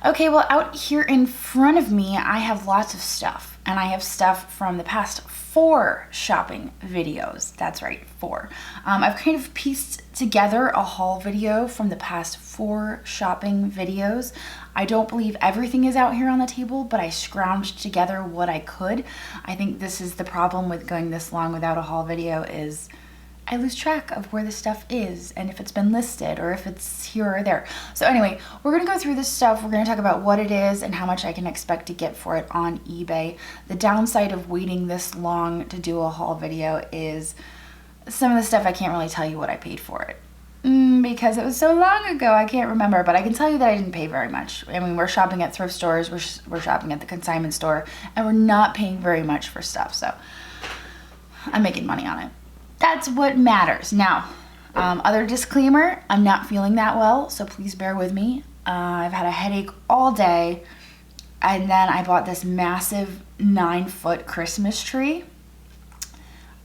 Okay, well, out here in front of me, I have lots of stuff. And I have stuff from the past 4 shopping videos. That's right, 4. I've kind of pieced together a haul video from the past 4 shopping videos. I don't believe everything is out here on the table, but I scrounged together what I could. I think this is the problem with going this long without a haul video is I lose track of where the stuff is and if it's been listed or if it's here or there. So anyway, we're gonna go through this stuff. We're gonna talk about what it is and how much I can expect to get for it on eBay. The downside of waiting this long to do a haul video is some of the stuff I can't really tell you what I paid for it. Because it was so long ago, I can't remember, but I can tell you that I didn't pay very much. I mean, we're shopping at thrift stores, we're shopping at the consignment store, and we're not paying very much for stuff, so I'm making money on it. That's what matters. Now, other disclaimer, I'm not feeling that well, so please bear with me. I've had a headache all day, and then I bought this massive 9-foot Christmas tree,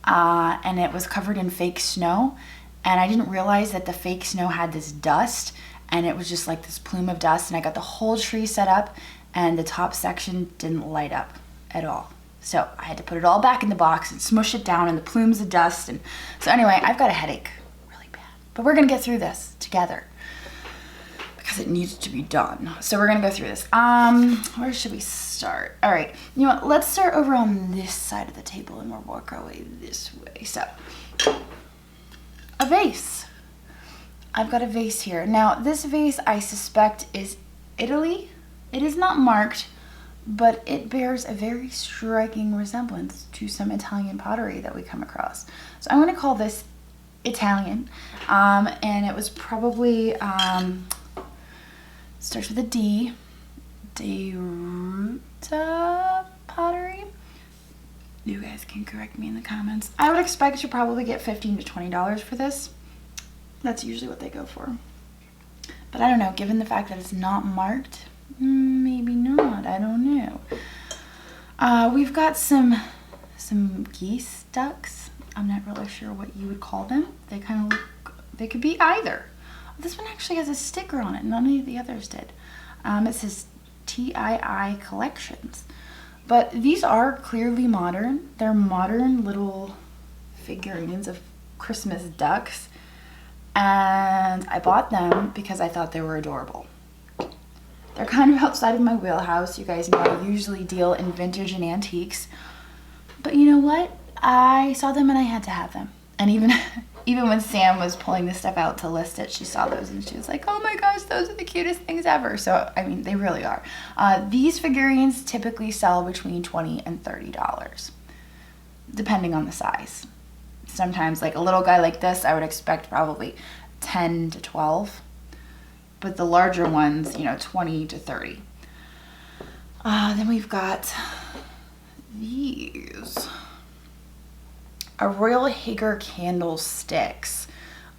and it was covered in fake snow, and I didn't realize that the fake snow had this dust, and it was just like this plume of dust, and I got the whole tree set up, and the top section didn't light up at all. So I had to put it all back in the box and smush it down in the plumes of dust. And so anyway, I've got a headache really bad, but we're gonna get through this together because it needs to be done. So we're gonna go through this. Where should we start? All right, you know what? Let's start over on this side of the table and we'll work our way this way. So a vase. I've got a vase here. Now this vase I suspect is Italy. It is not marked, but it bears a very striking resemblance to some Italian pottery that we come across. So I'm going to call this Italian, and it was probably, starts with a D, De Ruta pottery. You guys can correct me in the comments. I would expect to probably get $15 to $20 for this. That's usually what they go for. But I don't know, given the fact that it's not marked, maybe not, I don't know. We've got some geese ducks. I'm not really sure what you would call them. They kind of look, they could be either. This one actually has a sticker on it. None of the others did. It says TII Collections. But these are clearly modern. They're modern little figurines of Christmas ducks. And I bought them because I thought they were adorable. They're kind of outside of my wheelhouse. You guys know I usually deal in vintage and antiques. But you know what? I saw them and I had to have them. And even when Sam was pulling this stuff out to list it, she saw those and she was like, oh my gosh, those are the cutest things ever. So, I mean, they really are. These figurines typically sell between $20 and $30, depending on the size. Sometimes, like a little guy like this, I would expect probably 10 to 12. But the larger ones, you know, 20 to 30. Then we've got these. A Royal Hager candlesticks.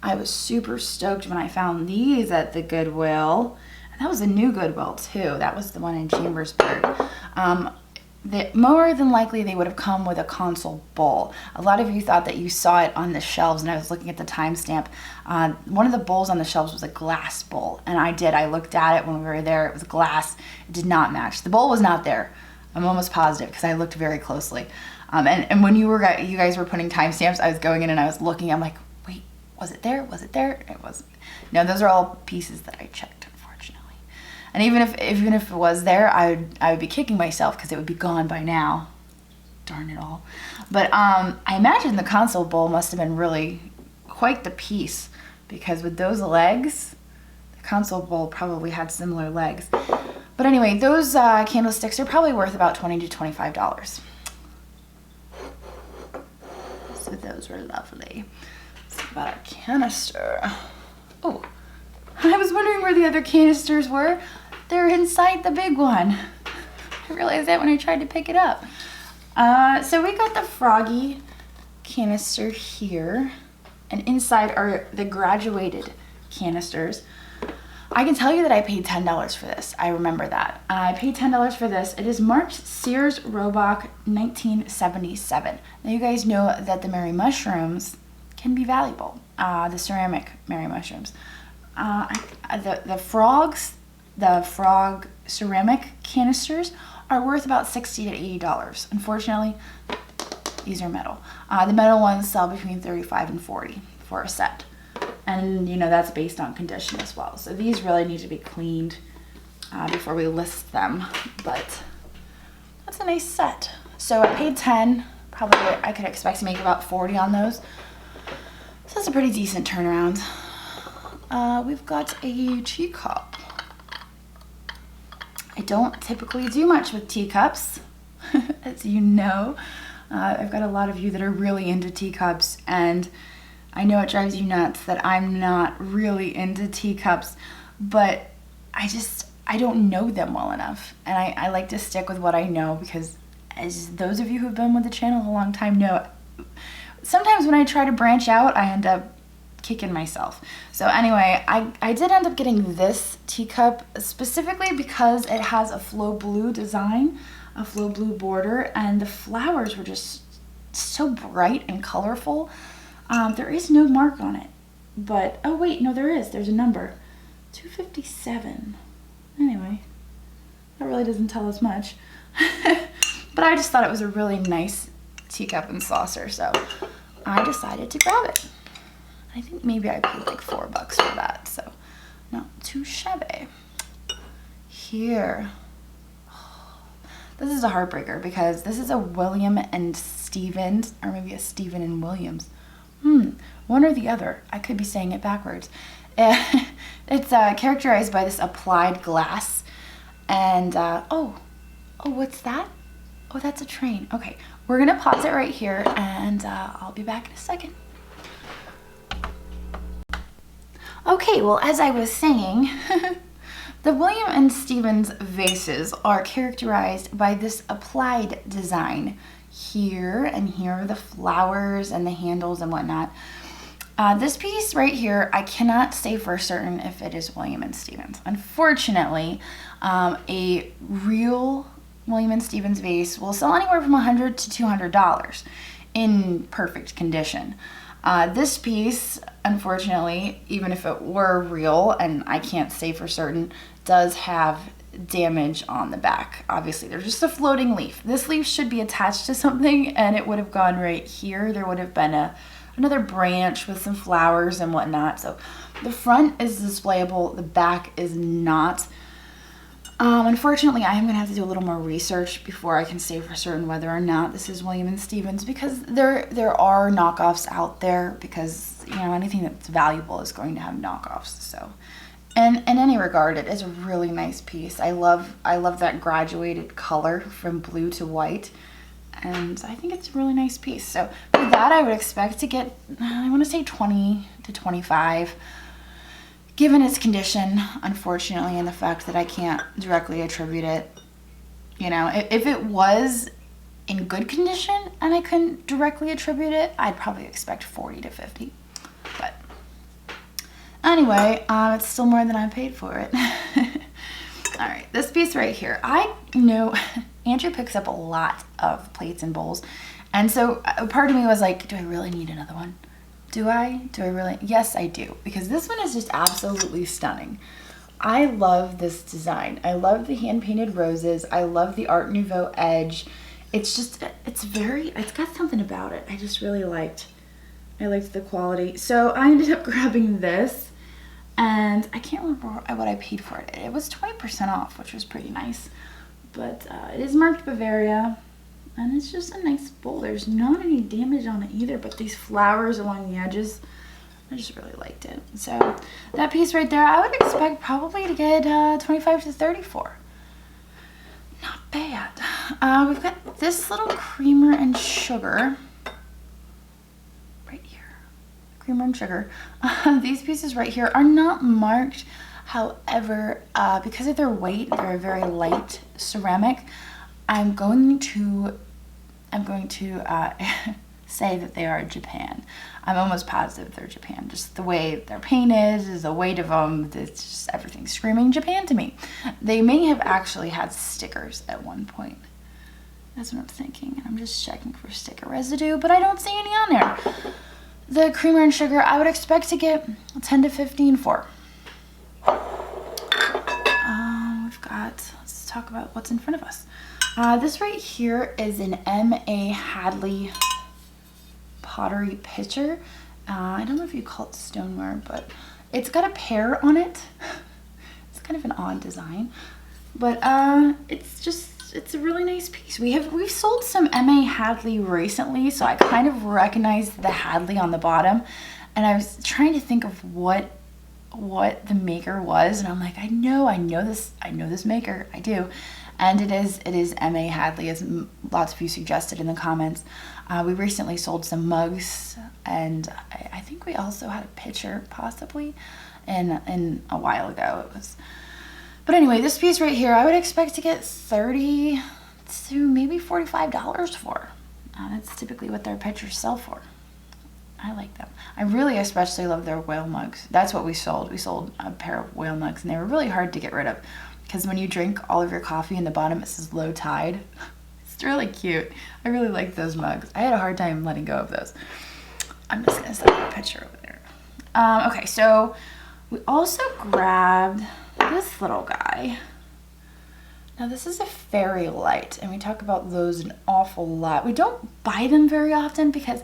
I was super stoked when I found these at the Goodwill. And that was a new Goodwill too. That was the one in Chambersburg. More than likely they would have come with a console bowl. A lot of you thought that you saw it on the shelves, and I was looking at the timestamp. One of the bowls on the shelves was a glass bowl, and I looked at it when we were there. It was glass. It did not match. The bowl was not there. I'm almost positive because I looked very closely. And when you guys were putting timestamps, I was going in and I was looking. I'm like, wait, was it there? Was it there? It wasn't. No, those are all pieces that I checked, unfortunately. And even if it was there, I would be kicking myself because it would be gone by now. Darn it all. But I imagine the console bowl must have been really quite the piece, because with those legs, the console bowl probably had similar legs. But anyway, those candlesticks are probably worth about $20 to $25. So those were lovely. Let's talk about our canister. Oh, I was wondering where the other canisters were. They're inside the big one. I realized that when I tried to pick it up. So we got the Froggy canister here, and inside are the graduated canisters. I can tell you that I paid $10 for this. I remember that. I paid $10 for this. It is marked Sears Roebuck 1977. Now you guys know that the Merry Mushrooms can be valuable. The ceramic Merry Mushrooms. The frogs, the frog ceramic canisters are worth about $60 to $80. Unfortunately, these are metal. The metal ones sell between $35 and $40 for a set. And you know, that's based on condition as well. So these really need to be cleaned before we list them. But that's a nice set. So I paid 10. Probably I could expect to make about 40 on those. So that's a pretty decent turnaround. We've got a teacup. I don't typically do much with teacups, as you know. I've got a lot of you that are really into teacups, and I know it drives you nuts that I'm not really into teacups, but I don't know them well enough, and I like to stick with what I know, because as those of you who've been with the channel a long time know, sometimes when I try to branch out, I end up kicking myself. So anyway, I did end up getting this teacup specifically because it has a flow blue design, a flow blue border, and the flowers were just so bright and colorful. There is no mark on it, but, oh wait, no there is, there's a number, 257. Anyway, that really doesn't tell us much. But I just thought it was a really nice teacup and saucer, so I decided to grab it. I think maybe I paid like $4 for that, so not too shabby. Here. This is a heartbreaker because this is a William and Stevens, or maybe a Stephen and Williams. One or the other. I could be saying it backwards. It's characterized by this applied glass. And, oh, what's that? Oh, that's a train. Okay, we're gonna pause it right here, and I'll be back in a second. Okay, well, as I was saying, the William and Stevens vases are characterized by this applied design. Here and here are the flowers and the handles and whatnot. This piece right here, I cannot say for certain if it is William and Stevens. Unfortunately, a real William and Stevens vase will sell anywhere from $100 to $200 in perfect condition. This piece, unfortunately, even if it were real, and I can't say for certain, does have damage on the back. Obviously, there's just a floating leaf. This leaf should be attached to something, and it would have gone right here. There would have been another branch with some flowers and whatnot. So the front is displayable, the back is not. Unfortunately, I am going to have to do a little more research before I can say for certain whether or not this is William and Stevens, because there are knockoffs out there, because, you know, anything that's valuable is going to have knockoffs. So, and in any regard, it is a really nice piece. I love that graduated color from blue to white, and I think it's a really nice piece. So for that, I would expect to get, I want to say 20 to 25. Given its condition, unfortunately, and the fact that I can't directly attribute it, you know, if it was in good condition and I couldn't directly attribute it, I'd probably expect 40 to 50. But anyway, it's still more than I paid for it. All right, this piece right here. I know Andrew picks up a lot of plates and bowls, and so a part of me was like, do I really need another one? Do I really? Yes, I do, because this one is just absolutely stunning. I love this design. I love the hand-painted roses. I love the Art Nouveau edge. It's just, it's got something about it. I just really liked. I liked the quality. So I ended up grabbing this, and I can't remember what I paid for it. It was 20% off, which was pretty nice. But it is marked Bavaria. And it's just a nice bowl. There's not any damage on it either, but these flowers along the edges, I just really liked it. So that piece right there, I would expect probably to get 25 to 30 for. Not bad. We've got this little creamer and sugar right here. Creamer and sugar. These pieces right here are not marked. However, because of their weight, they're a very light ceramic. I'm going to say that they are Japan. I'm almost positive they're Japan. Just the way they're painted, the weight of them, it's just everything screaming Japan to me. They may have actually had stickers at one point. That's what I'm thinking. I'm just checking for sticker residue, but I don't see any on there. The creamer and sugar, I would expect to get 10 to 15 for. talk about what's in front of us. This right here is an M.A. Hadley pottery pitcher. I don't know if you call it stoneware, but it's got a pear on it. It's kind of an odd design, but it's a really nice piece. We've sold some M.A. Hadley recently, so I kind of recognized the Hadley on the bottom, and I was trying to think of what the maker was, and I'm like, I know this maker, I do. And it is M.A. Hadley, as lots of you suggested in the comments. We recently sold some mugs, and I think we also had a pitcher possibly in a while ago. But anyway, this piece right here, I would expect to get $30 to maybe $45 for. That's typically what their pitchers sell for. I like them. I really especially love their whale mugs. That's what we sold. We sold a pair of whale mugs, and they were really hard to get rid of because when you drink all of your coffee in the bottom, it says low tide. It's really cute. I really like those mugs. I had a hard time letting go of those. I'm just gonna set up a picture over there. Okay, so we also grabbed this little guy. Now this is a fairy light, and we talk about those an awful lot. We don't buy them very often because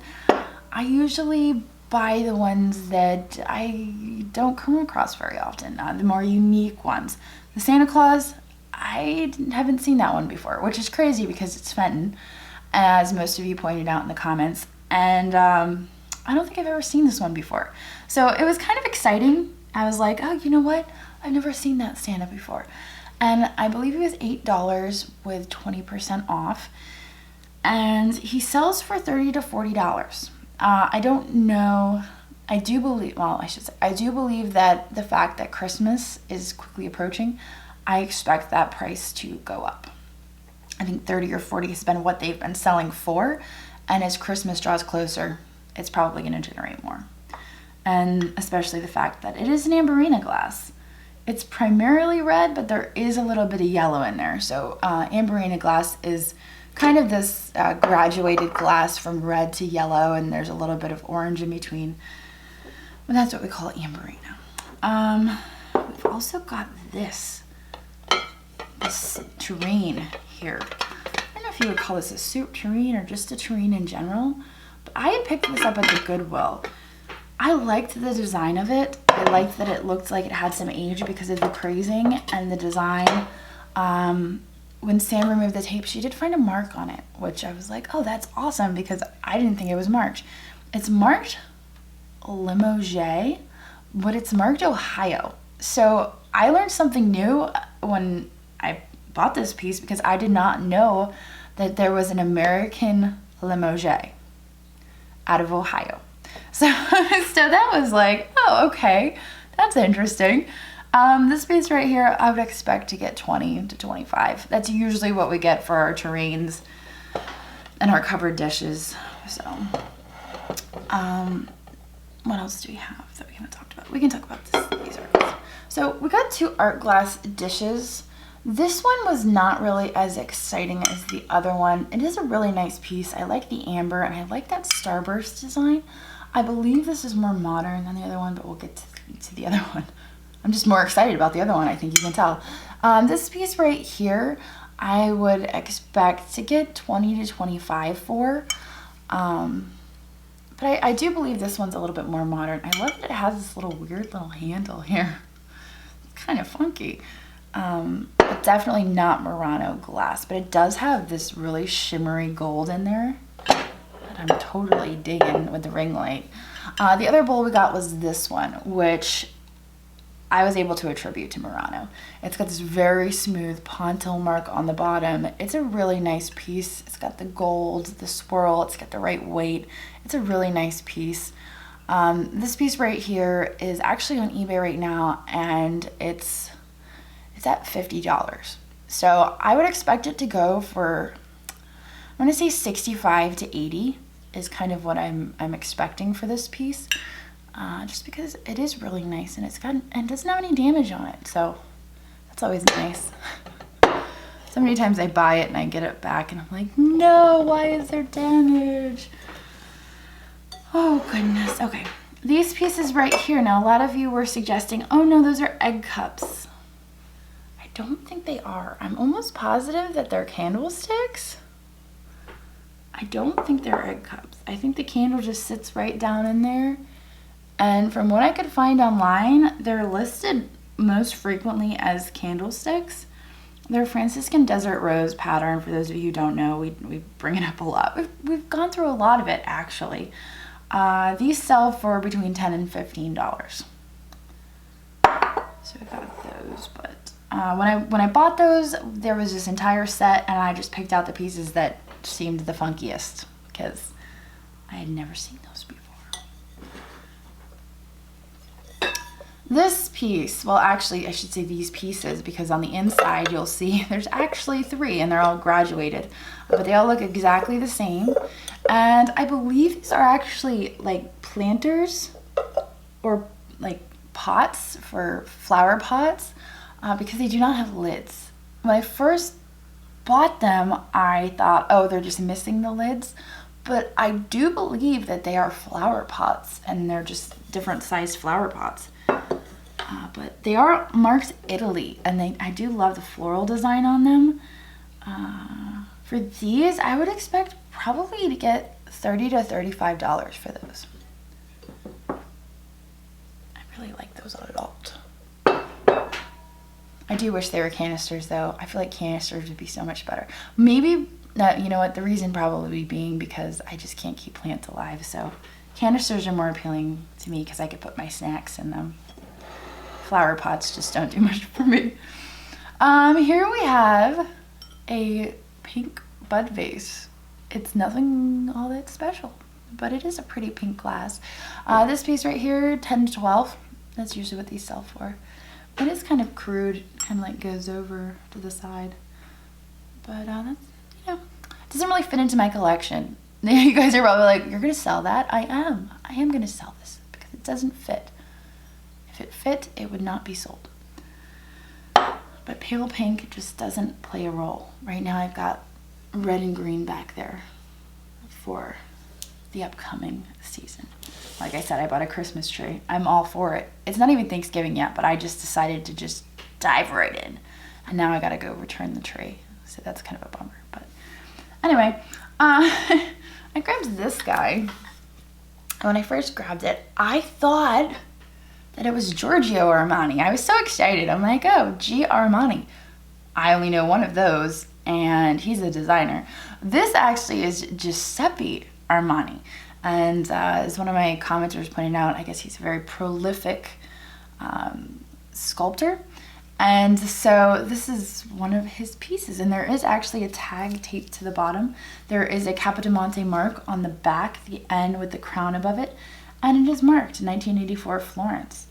I usually buy the ones that I don't come across very often, the more unique ones. The Santa Claus, I haven't seen that one before, which is crazy because it's Fenton, as most of you pointed out in the comments, and I don't think I've ever seen this one before. So it was kind of exciting. I was like, oh, you know what? I've never seen that Santa before. And I believe it was $8 with 20% off, and he sells for $30 to $40. I don't know. I do believe that the fact that Christmas is quickly approaching, I expect that price to go up. I think 30 or 40 has been what they've been selling for, and as Christmas draws closer, it's probably going to generate more. And especially the fact that it is an Amberina glass. It's primarily red, but there is a little bit of yellow in there. So Amberina glass is kind of this graduated glass from red to yellow, and there's a little bit of orange in between. Well, that's what we call Amberina. We've also got this tureen here. I don't know if you would call this a soup tureen or just a tureen in general, but I had picked this up at the Goodwill. I liked the design of it. I liked that it looked like it had some age because of the crazing and the design. When Sam removed the tape, she did find a mark on it, which I was like, oh, that's awesome, because I didn't think it was marked. It's marked Limo J, but it's marked Ohio. So I learned something new when I bought this piece, because I did not know that there was an American Limo J out of Ohio. So that was like, oh, okay, that's interesting. This piece right here, I would expect to get 20 to 25. That's usually what we get for our tureens and our covered dishes. So, what else do we have that we haven't talked about? We can talk about these art glass. So we got 2 art glass dishes. This one was not really as exciting as the other one. It is a really nice piece. I like the amber, and I like that starburst design. I believe this is more modern than the other one, but we'll get to the other one. I'm just more excited about the other one, I think you can tell. This piece right here, I would expect to get 20 to 25 for. But I do believe this one's a little bit more modern. I love that it has this little weird little handle here. It's kind of funky. But definitely not Murano glass, but it does have this really shimmery gold in there that I'm totally digging with the ring light. The other bowl we got was this one, which I was able to attribute to Murano. It's got this very smooth pontil mark on the bottom. It's a really nice piece. It's got the gold, the swirl, it's got the right weight. It's a really nice piece. This piece right here is actually on eBay right now, and it's at $50. So I would expect it to go for, I'm gonna say 65 to 80 is kind of what I'm expecting for this piece. Just because it is really nice, and it doesn't have any damage on it, so that's always nice. So many times I buy it and I get it back and I'm like, no, why is there damage? Oh goodness. Okay, these pieces right here. Now a lot of you were suggesting, oh no, those are egg cups. I don't think they are. I'm almost positive that they're candlesticks. I don't think they're egg cups. I think the candle just sits right down in there. And from what I could find online, they're listed most frequently as candlesticks. They're Franciscan Desert Rose pattern. For those of you who don't know, we bring it up a lot. We've gone through a lot of it, actually. These sell for between $10 and $15. So I got those, but when I bought those, there was this entire set, and I just picked out the pieces that seemed the funkiest because I had never seen those before. This piece, well, actually, I should say these pieces, because on the inside you'll see there's actually 3, and they're all graduated, but they all look exactly the same. And I believe these are actually like planters or like pots for flower pots, because they do not have lids. When I first bought them, I thought, oh, they're just missing the lids, but I do believe that they are flower pots, and they're just different sized flower pots. But they are marked Italy, and I do love the floral design on them. For these, I would expect probably to get $30 to $35 for those. I really like those a lot. I do wish they were canisters, though. I feel like canisters would be so much better. Maybe, you know what, the reason probably being because I just can't keep plants alive, so canisters are more appealing to me because I could put my snacks in them. Flower pots just don't do much for me. Here we have a pink bud vase. It's nothing all that special, but it is a pretty pink glass. This piece right here, 10 to 12. That's usually what these sell for. It is kind of crude, kind of like goes over to the side. But that's, you know, it doesn't really fit into my collection. You guys are probably like, you're gonna sell that? I am gonna sell this because it doesn't fit. If it fit, it would not be sold. But pale pink just doesn't play a role. Right now I've got red and green back there for the upcoming season. Like I said, I bought a Christmas tree. I'm all for it. It's not even Thanksgiving yet, but I just decided to just dive right in. And now I gotta go return the tree. So that's kind of a bummer. But anyway, I grabbed this guy. And when I first grabbed it, I thought that it was Giorgio Armani. I was so excited. I'm like, oh, G. Armani. I only know one of those, and he's a designer. This actually is Giuseppe Armani. And as one of my commenters pointed out, I guess he's a very prolific sculptor. And so this is one of his pieces, and there is actually a tag taped to the bottom. There is a Capodimonte mark on the back, the end with the crown above it, and it is marked 1984 Florence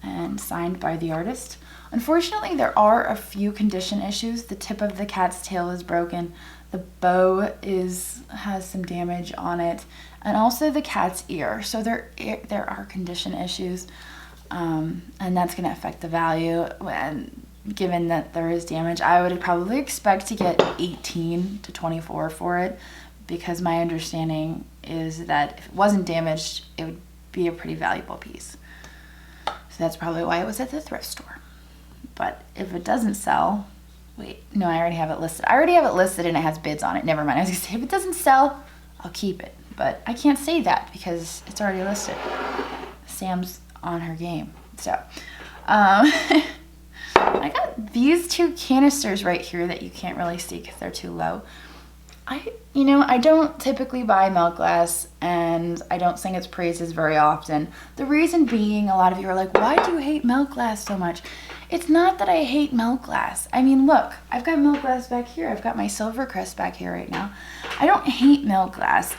and signed by the artist. Unfortunately, there are a few condition issues. The tip of the cat's tail is broken, the bow has some damage on it, and also the cat's ear. So there are condition issues, and that's going to affect the value. And given that there is damage, I would probably expect to get 18 to 24 for it, because my understanding is that if it wasn't damaged, it would be a pretty valuable piece. So that's probably why it was at the thrift store. But if it doesn't sell, wait, no, I already have it listed. I already have it listed and it has bids on it. Never mind. I was gonna say, if it doesn't sell, I'll keep it. But I can't say that because it's already listed. Sam's on her game. So, I got these 2 canisters right here that you can't really see because they're too low. I don't typically buy milk glass, and I don't sing its praises very often. The reason being, a lot of you are like, why do you hate milk glass so much? It's not that I hate milk glass. I mean, look, I've got milk glass back here. I've got my Silvercrest back here right now. I don't hate milk glass.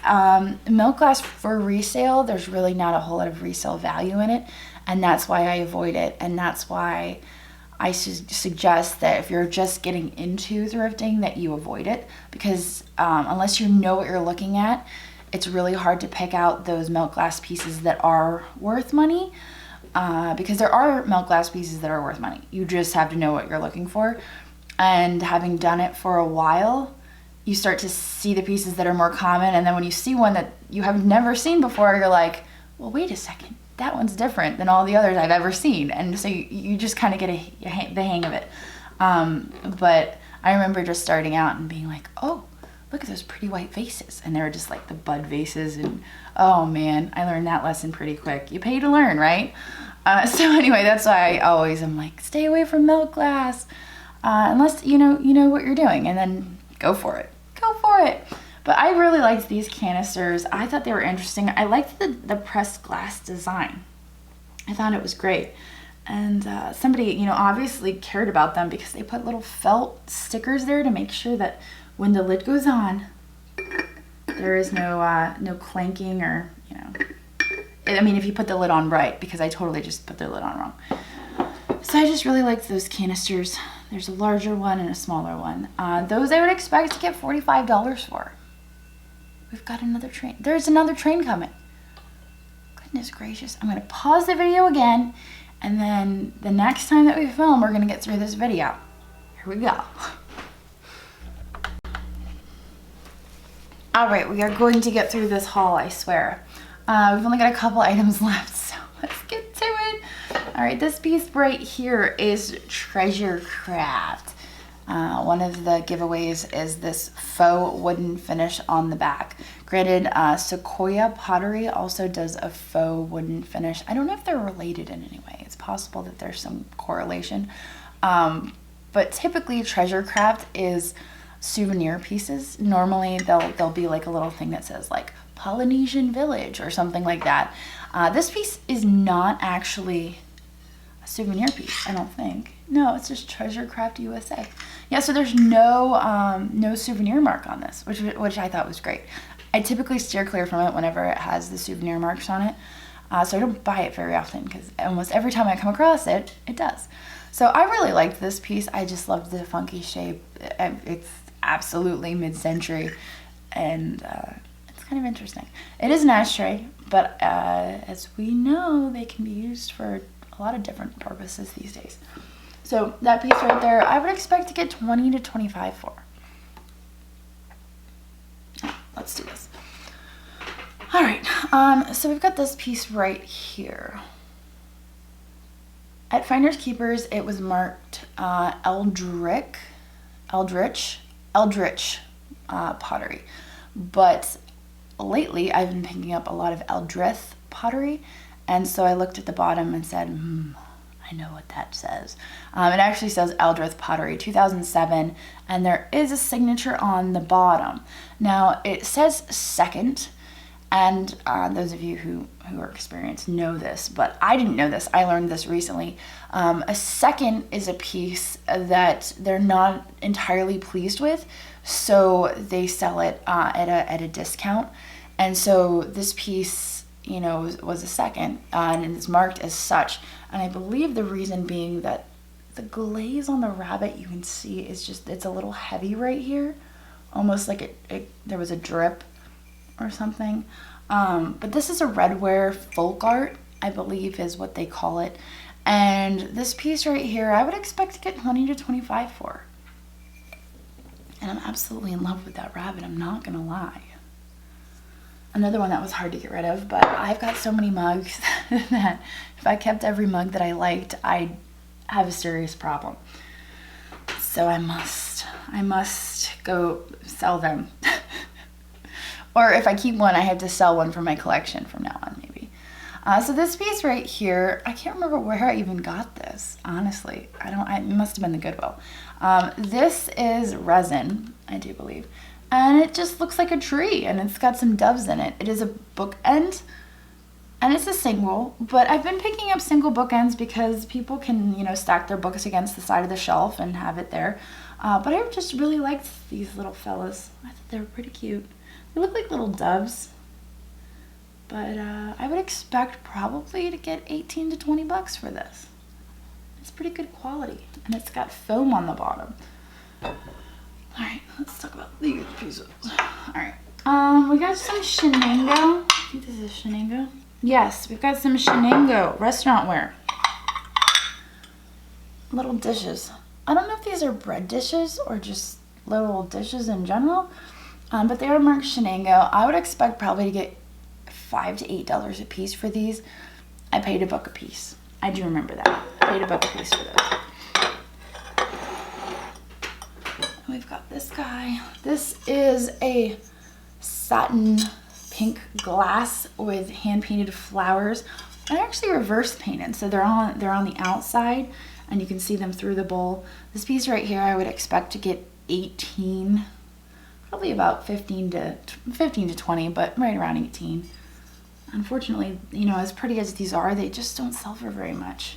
Milk glass for resale, there's really not a whole lot of resale value in it, and that's why I avoid it, and that's why I suggest that if you're just getting into thrifting, that you avoid it, because unless you know what you're looking at, it's really hard to pick out those milk glass pieces that are worth money, because there are milk glass pieces that are worth money. You just have to know what you're looking for, and having done it for a while, you start to see the pieces that are more common, and then when you see one that you have never seen before, you're like, well, wait a second. That one's different than all the others I've ever seen. And so you just kind of get the hang of it. But I remember just starting out and being like, oh, look at those pretty white vases. And they were just like the bud vases. And oh man, I learned that lesson pretty quick. You pay to learn, right? So anyway, that's why I always am like, stay away from milk glass. Unless you know what you're doing, and then go for it. Go for it. But I really liked these canisters. I thought they were interesting. I liked the pressed glass design. I thought it was great. And somebody, obviously cared about them because they put little felt stickers there to make sure that when the lid goes on, there is no clanking or, I mean, if you put the lid on right, because I totally just put the lid on wrong. So I just really liked those canisters. There's a larger one and a smaller one. Those I would expect to get $45 for. We've got another train. There's another train coming. Goodness gracious. I'm going to pause the video again, and then the next time that we film, we're going to get through this video. Here we go. All right, we are going to get through this haul, I swear. We've only got a couple items left, so let's get to it. All right, this piece right here is Treasure Craft. One of the giveaways is this faux wooden finish on the back. Granted, Sequoia Pottery also does a faux wooden finish. I don't know if they're related in any way. It's possible that there's some correlation. But typically Treasure Craft is souvenir pieces. Normally they'll be like a little thing that says like Polynesian Village or something like that. This piece is not actually a souvenir piece, I don't think. No, it's just Treasure Craft USA. Yeah, so there's no souvenir mark on this, which I thought was great. I typically steer clear from it whenever it has the souvenir marks on it. So I don't buy it very often because almost every time I come across it, it does. So I really liked this piece. I just loved the funky shape. It's absolutely mid-century, and it's kind of interesting. It is an ashtray, but as we know, they can be used for a lot of different purposes these days. So that piece right there, I would expect to get $20 to $25 for. Let's do this. All right, so we've got this piece right here. At Finders Keepers, it was marked Eldritch pottery. But lately, I've been picking up a lot of Eldritch pottery, and so I looked at the bottom and said, I know what that says. It actually says Eldritch Pottery 2007, and there is a signature on the bottom. Now, it says second, and those of you who are experienced know this, but I didn't know this. I learned this recently. A second is a piece that they're not entirely pleased with, so they sell it at a discount. And so this piece, was a second, and it's marked as such. And I believe the reason being that the glaze on the rabbit, you can see, it's a little heavy right here, almost like there was a drip or something. But this is a redware folk art, I believe is what they call it. And this piece right here, I would expect to get $20 to $25 for. And I'm absolutely in love with that rabbit, I'm not gonna lie. Another one that was hard to get rid of, but I've got so many mugs that if I kept every mug that I liked, I'd have a serious problem. So I must go sell them. Or if I keep one, I have to sell one from my collection from now on, maybe. So this piece right here, I can't remember where I even got this, honestly. It must have been the Goodwill. This is resin, I do believe. And it just looks like a tree, and it's got some doves in it. It is a bookend, and it's a single, but I've been picking up single bookends because people can, stack their books against the side of the shelf and have it there. But I just really liked these little fellas. I thought they were pretty cute. They look like little doves, but I would expect probably to get $18 to $20 for this. It's pretty good quality, and it's got foam on the bottom. All right, let's talk about these pieces. All right, we got some Shenango. I think this is Shenango. Yes, we've got some Shenango restaurant ware. Little dishes. I don't know if these are bread dishes or just little dishes in general, but they are marked Shenango. I would expect probably to get $5 to $8 a piece for these. I paid $1 a piece. I do remember that. I paid $1 a piece for those. we've got this guy. This is a satin pink glass with hand painted flowers. They're actually reverse painted, so they're on the outside and you can see them through the bowl. This piece right here I would expect to get 18, probably about 15 to 20, but right around 18. Unfortunately, you know, as pretty as these are, they just don't sell for very much.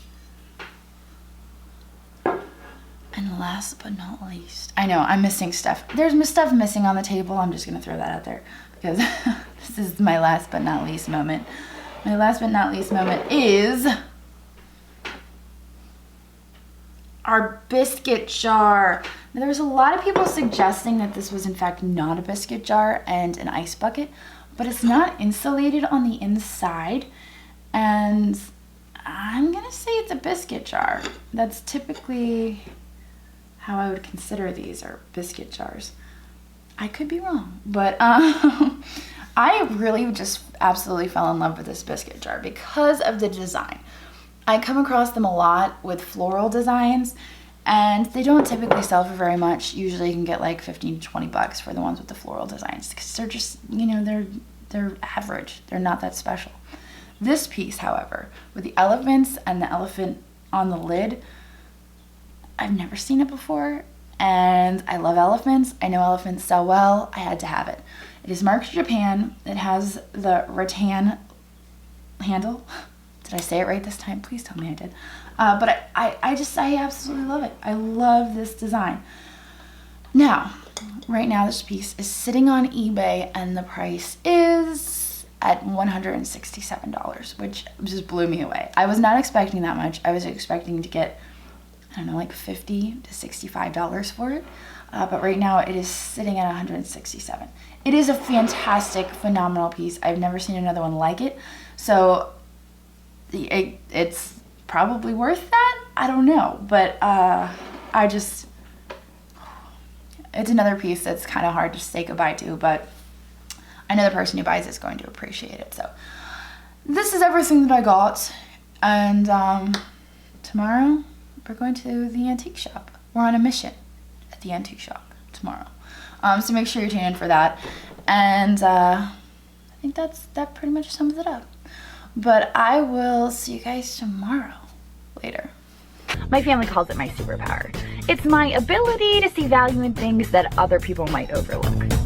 And last but not least, I know I'm missing stuff. There's stuff missing on the table. I'm just gonna throw that out there because this is my last but not least moment. My last but not least moment is our biscuit jar. Now, there was a lot of people suggesting that this was in fact not a biscuit jar and an ice bucket, but it's not insulated on the inside, and I'm gonna say it's a biscuit jar. That's typically how I would consider these, are biscuit jars. I could be wrong, but I really just absolutely fell in love with this biscuit jar because of the design. I come across them a lot with floral designs, and they don't typically sell for very much. Usually you can get like 15 to 20 bucks for the ones with the floral designs because they're just, you know, they're average. They're not that special. This piece, however, with the elephants and the elephant on the lid, I've never seen it before, and I love elephants. I know elephants sell well. I had to have it. It is marked Japan. It has the rattan handle. Did I say it right this time? Please tell me I did. But I absolutely love it. I love this design. Now, right now this piece is sitting on eBay and the price is at $167, which just blew me away. I was not expecting that much. I was expecting to get, I don't know, like $50 to $65 for it. But right now it is sitting at $167. It is a fantastic, phenomenal piece. I've never seen another one like it. So it's probably worth that. I don't know, but it's another piece that's kind of hard to say goodbye to, but I know the person who buys it is going to appreciate it. So this is everything that I got, and tomorrow we're going to the antique shop. We're on a mission at the antique shop tomorrow, so make sure you tune in for that. And I think that pretty much sums it up. But I will see you guys tomorrow. Later. My family calls it my superpower. It's my ability to see value in things that other people might overlook.